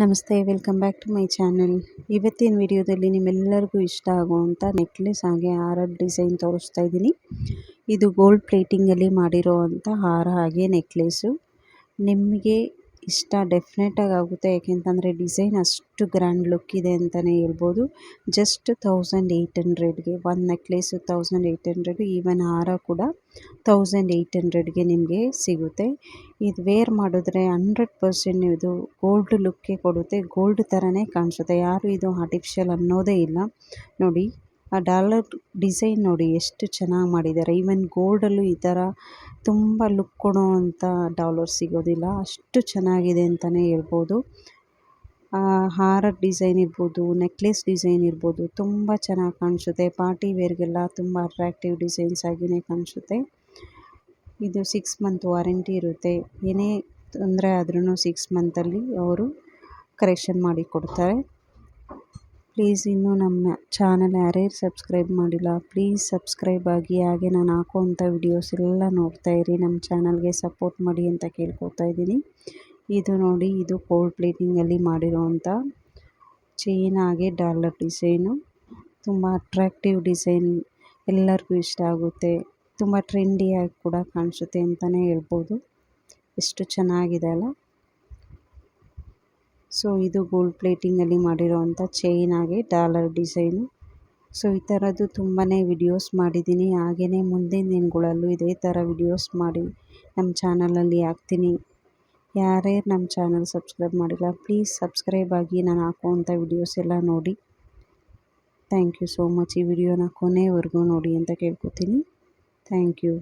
ನಮಸ್ತೆ, welcome back to my channel. ಇವತ್ತಿನ ವಿಡಿಯೋದಲ್ಲಿ ನಿಮ್ಮೆಲ್ಲರಿಗೂ ಇಷ್ಟ ಆಗುವಂಥ ನೆಕ್ಲೆಸ್ ಹಾಗೆ ಹಾರದ ಡಿಸೈನ್ ತೋರಿಸ್ತಾ ಇದ್ದೀನಿ. ಇದು ಗೋಲ್ಡ್ ಪ್ಲೇಟಿಂಗಲ್ಲಿ ಮಾಡಿರೋವಂಥ ಹಾರ ಹಾಗೆ ನೆಕ್ಲೆಸ್ಸು. ನಿಮಗೆ ಇಷ್ಟ ಡೆಫಿನೆಟಾಗಿ ಆಗುತ್ತೆ, ಯಾಕೆಂತಂದರೆ ಡಿಸೈನ್ ಅಷ್ಟು ಗ್ರ್ಯಾಂಡ್ ಲುಕ್ ಇದೆ ಅಂತಲೇ ಹೇಳ್ಬೋದು. ಜಸ್ಟ್ 1800ಗೆ ಒಂದು ನೆಕ್ಲೆಸ್ಸು 1800, ಈವನ್ ಹಾರ ಕೂಡ 1800ಗೆ ನಿಮಗೆ ಸಿಗುತ್ತೆ. ಇದು ವೇರ್ ಮಾಡಿದ್ರೆ 100% ಇದು ಗೋಲ್ಡ್ ಲುಕ್ಕೇ ಕೊಡುತ್ತೆ, ಗೋಲ್ಡ್ ಥರನೇ ಕಾಣಿಸುತ್ತೆ. ಯಾರು ಇದು ಆರ್ಟಿಫಿಷಿಯಲ್ ಅನ್ನೋದೇ ಇಲ್ಲ. ನೋಡಿ ಆ ಡಾಲರ್ ಡಿಸೈನ್ ನೋಡಿ ಎಷ್ಟು ಚೆನ್ನಾಗಿ ಮಾಡಿದ್ದಾರೆ. ಈವನ್ ಗೋಲ್ಡಲ್ಲೂ ಈ ಥರ ತುಂಬ ಲುಕ್ ಕೊಡೋವಂಥ ಡಾಲರ್ ಸಿಗೋದಿಲ್ಲ, ಅಷ್ಟು ಚೆನ್ನಾಗಿದೆ ಅಂತಲೇ ಹೇಳ್ಬೋದು. ಹಾರದ ಡಿಸೈನ್ ಇರ್ಬೋದು, ನೆಕ್ಲೆಸ್ ಡಿಸೈನ್ ಇರ್ಬೋದು, ತುಂಬ ಚೆನ್ನಾಗಿ ಕಾಣಿಸುತ್ತೆ. ಪಾರ್ಟಿ ವೇರ್ಗೆಲ್ಲ ತುಂಬ ಅಟ್ರಾಕ್ಟಿವ್ ಡಿಸೈನ್ಸ್ ಆಗಿಯೇ ಕಾಣಿಸುತ್ತೆ. ಇದು 6 ಮಂತ್ ವಾರಂಟಿ ಇರುತ್ತೆ. ಏನೇ ತೊಂದರೆ ಆದ್ರೂ 6 ಮಂತಲ್ಲಿ ಅವರು ಕರೆಕ್ಷನ್ ಮಾಡಿ ಕೊಡ್ತಾರೆ. ಪ್ಲೀಸ್ ಇನ್ನೂ ನಮ್ಮ ಚಾನಲ್ ಯಾರ್ಯಾರು ಸಬ್ಸ್ಕ್ರೈಬ್ ಮಾಡಿಲ್ಲ ಪ್ಲೀಸ್ ಸಬ್ಸ್ಕ್ರೈಬ್ ಆಗಿ, ಹಾಗೆ ನಾನು ಹಾಕೋವಂಥ ವಿಡಿಯೋಸ್ ಎಲ್ಲ ನೋಡ್ತಾ ಇರಿ, ನಮ್ಮ ಚಾನಲ್ಗೆ ಸಪೋರ್ಟ್ ಮಾಡಿ ಅಂತ ಕೇಳ್ಕೊತಾ ಇದ್ದೀನಿ. ಇದು ನೋಡಿ, ಇದು ಗೋಲ್ಡ್ ಪ್ಲೇಟಿಂಗಲ್ಲಿ ಮಾಡಿರೋವಂಥ ಚೈನ್ ಹಾಗೆ ಡಾಲರ್ ಡಿಸೈನು. ತುಂಬ ಅಟ್ರಾಕ್ಟಿವ್ ಡಿಸೈನ್, ಎಲ್ಲರಿಗೂ ಇಷ್ಟ ಆಗುತ್ತೆ. ತುಂಬ ಟ್ರೆಂಡಿಯಾಗಿ ಕೂಡ ಕಾಣಿಸುತ್ತೆ ಅಂತಲೇ ಹೇಳ್ಬೋದು. ಎಷ್ಟು ಚೆನ್ನಾಗಿದೆ ಅಲ್ಲ. ಸೊ ಇದು ಗೋಲ್ಡ್ ಪ್ಲೇಟಿಂಗಲ್ಲಿ ಮಾಡಿರೋವಂಥ ಚೈನ್ ಹಾಗೆ ಡಾಲರ್ ಡಿಸೈನು. ಸೊ ಈ ಥರದ್ದು ತುಂಬಾ ವಿಡಿಯೋಸ್ ಮಾಡಿದ್ದೀನಿ. ಹಾಗೆಯೇ ಮುಂದಿನ ದಿನಗಳಲ್ಲೂ ಇದೇ ಥರ ವಿಡಿಯೋಸ್ ಮಾಡಿ ನಮ್ಮ ಚಾನಲಲ್ಲಿ ಹಾಕ್ತೀನಿ. ಯಾರ್ಯಾರು ನಮ್ಮ ಚಾನಲ್ ಸಬ್ಸ್ಕ್ರೈಬ್ ಮಾಡಿಲ್ಲ ಪ್ಲೀಸ್ ಸಬ್ಸ್ಕ್ರೈಬ್ ಆಗಿ, ನಾನು ಹಾಕುವಂಥ ವಿಡಿಯೋಸ್ ಎಲ್ಲ ನೋಡಿ. Thank you so much. ಈ ವಿಡಿಯೋನ ಕೊನೆವರೆಗೂ ನೋಡಿ ಅಂತ ಕೇಳ್ಕೊತೀನಿ. Thank you.